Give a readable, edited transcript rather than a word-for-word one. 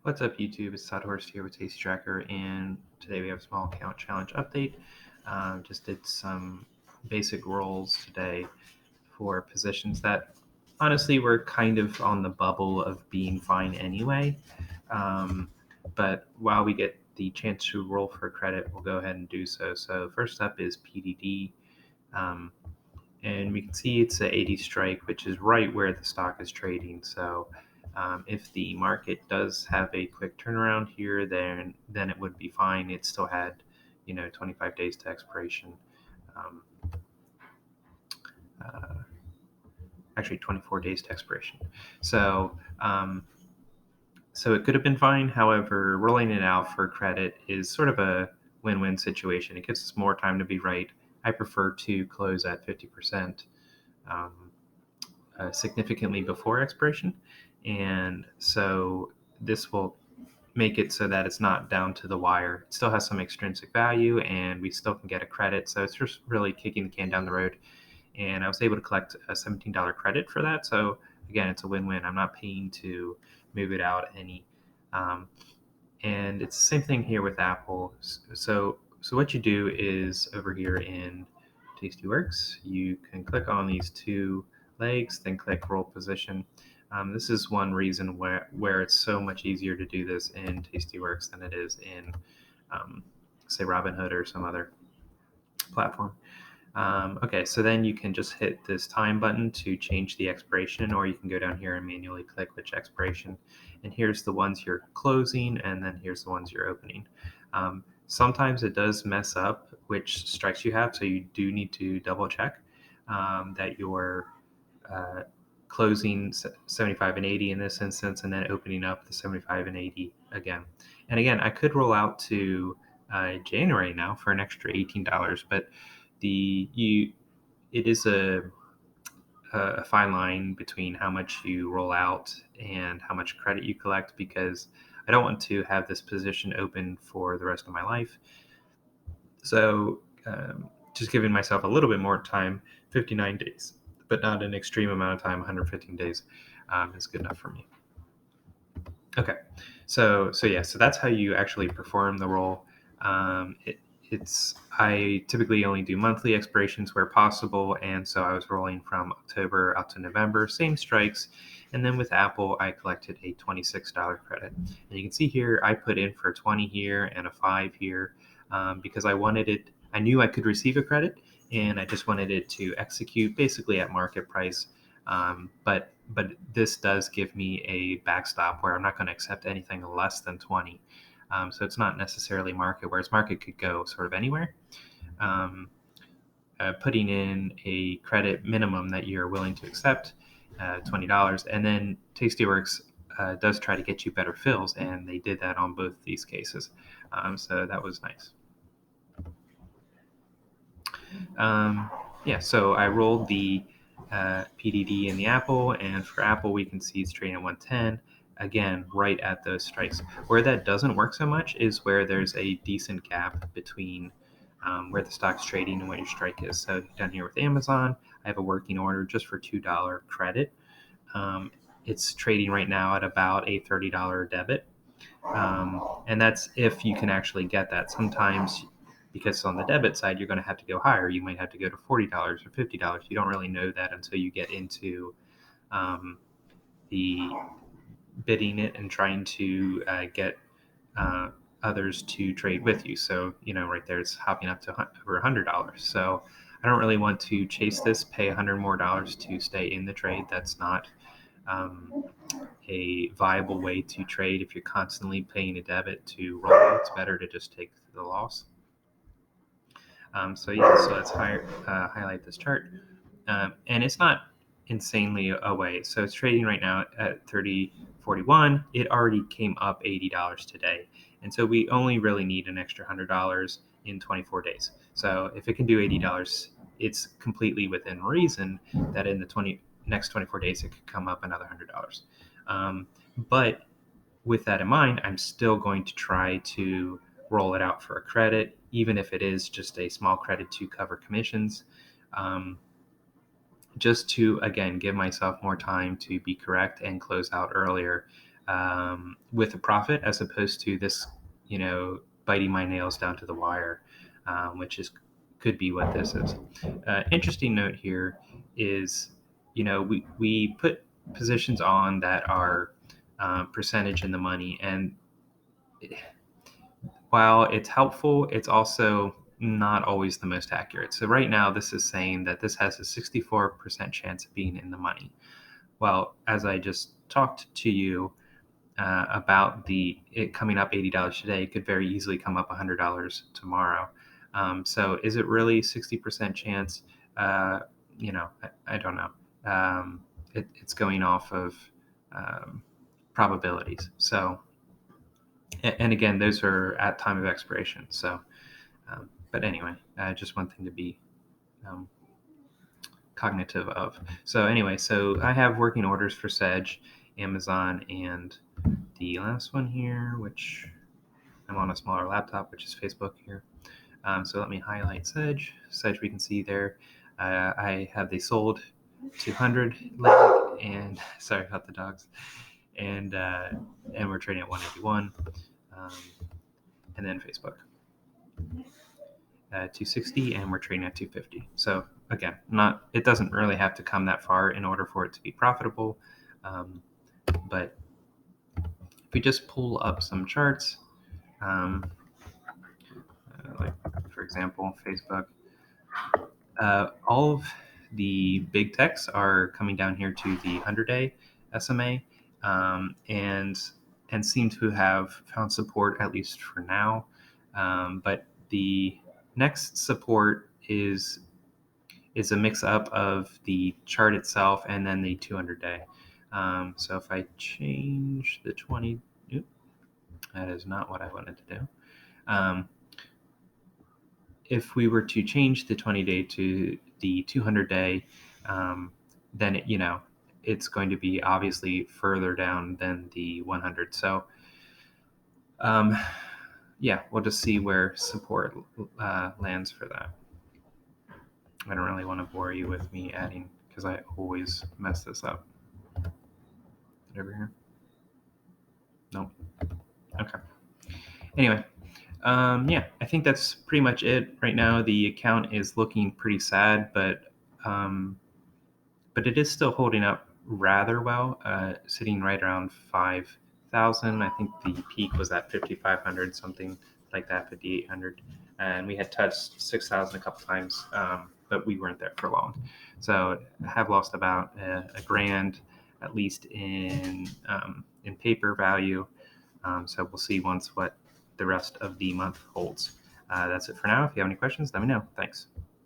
What's up, YouTube? It's Todd Horst here with Tasty Tracker, and today we have a small account challenge update. Just did some basic rolls today for positions that honestly were kind of on the bubble of being fine anyway. But while we get the chance to roll for credit, we'll go ahead and do so. So first up is PDD. And we can see it's an 80 strike, which is right where the stock is trading. So if the market does have a quick turnaround here, then it would be fine. It still had, 25 days to expiration. Um, uh, Actually, 24 days to expiration. So so it could have been fine. However, rolling it out for credit is sort of a win-win situation. It gives us more time to be right. I prefer to close at 50%. Significantly before expiration. And so this will make it so that it's not down to the wire. It still has some extrinsic value and we still can get a credit. So it's just really kicking the can down the road. And I was able to collect a $17 credit for that. So again, it's a win-win. I'm not paying to move it out any. And it's the same thing here with Apple. So what you do is over here in Tastyworks, you can click on these two legs, then click roll position. This is one reason where it's so much easier to do this in Tastyworks than it is in, say, Robinhood or some other platform. Okay, so then you can just hit this time button to change the expiration, or you can go down here and manually click which expiration. And here's the ones you're closing, and then here's the ones you're opening. Sometimes it does mess up which strikes you have, so you do need to double check that you're closing 75 and 80 in this instance, and then opening up the 75 and 80 again. And again, I could roll out to January now for an extra $18, but it is a fine line between how much you roll out and how much credit you collect, because I don't want to have this position open for the rest of my life. So just giving myself a little bit more time, 59 days, but not an extreme amount of time, 115 days is good enough for me. Okay, so that's how you actually perform the roll. I typically only do monthly expirations where possible, and so I was rolling from October out to November, same strikes. And then with Apple, I collected a $26 credit. And you can see here, I put in for 20 here and a 5 here because I wanted it. I knew I could receive a credit, and I just wanted it to execute basically at market price. But this does give me a backstop where I'm not going to accept anything less than 20. So it's not necessarily market, whereas market could go sort of anywhere. Putting in a credit minimum that you're willing to accept, $20, and then Tastyworks does try to get you better fills, and they did that on both these cases. So that was nice. So I rolled the PDD in the Apple, and for Apple, we can see it's trading at 110. Again, right at those strikes. Where that doesn't work so much is where there's a decent gap between where the stock's trading and what your strike is. So down here with Amazon, I have a working order just for $2 credit. It's trading right now at about a $30 debit. And that's if you can actually get that. Sometimes, because on the debit side, you're going to have to go higher. You might have to go to $40 or $50. You don't really know that until you get into the bidding it and trying to get others to trade with you. So, right there, it's hopping up to over $100. So I don't really want to chase this, pay $100 more to stay in the trade. That's not a viable way to trade. If you're constantly paying a debit to roll, it's better to just take the loss. So let's highlight this chart. And it's not insanely away. So it's trading right now at 30.41. It already came up $80 today. And so we only really need an extra $100 in 24 days. So if it can do $80, it's completely within reason that in the next 24 days, it could come up another $100. But with that in mind, I'm still going to try to roll it out for a credit, even if it is just a small credit to cover commissions, just to, again, give myself more time to be correct and close out earlier. with a profit, as opposed to this, biting my nails down to the wire, which could be what this is. Interesting note here is, we put positions on that are percentage in the money, and while it's helpful, it's also not always the most accurate. So right now, this is saying that this has a 64% chance of being in the money. Well, as I just talked to you about it coming up $80 today, it could very easily come up $100 tomorrow. So is it really 60% chance? I don't know. It's going off of probabilities. So, and again, those are at time of expiration. So, but anyway, just one thing to be cognitive of. So anyway, so I have working orders for Sedge, Amazon, and the last one here, which I'm on a smaller laptop, which is Facebook here. So let me highlight Sedge. Sedge, we can see there. I have the sold 200 leg, and sorry about the dogs, and we're trading at 181, and then Facebook 260, and we're trading at 250. So again, it doesn't really have to come that far in order for it to be profitable, but if we just pull up some charts, like for example, Facebook, all of the big techs are coming down here to the 100-day SMA, and seem to have found support, at least for now. But the next support is a mix up of the chart itself and then the 200-day. So if I change the 20, that is not what I wanted to do. If we were to change the 20-day to the 200-day, then it's going to be obviously further down than the 100. So yeah, we'll just see where support lands for that. I don't really want to bore you with me adding, because I always mess this up. Over here? Nope. Okay. Anyway, yeah, I think that's pretty much it. Right now, the account is looking pretty sad, but it is still holding up rather well, sitting right around 5,000. I think the peak was at 5,500, something like that, 5,800, and we had touched 6,000 a couple times, but we weren't there for long. So I have lost about a grand, at least in paper value. So we'll see what the rest of the month holds. That's it for now. If you have any questions, let me know. Thanks.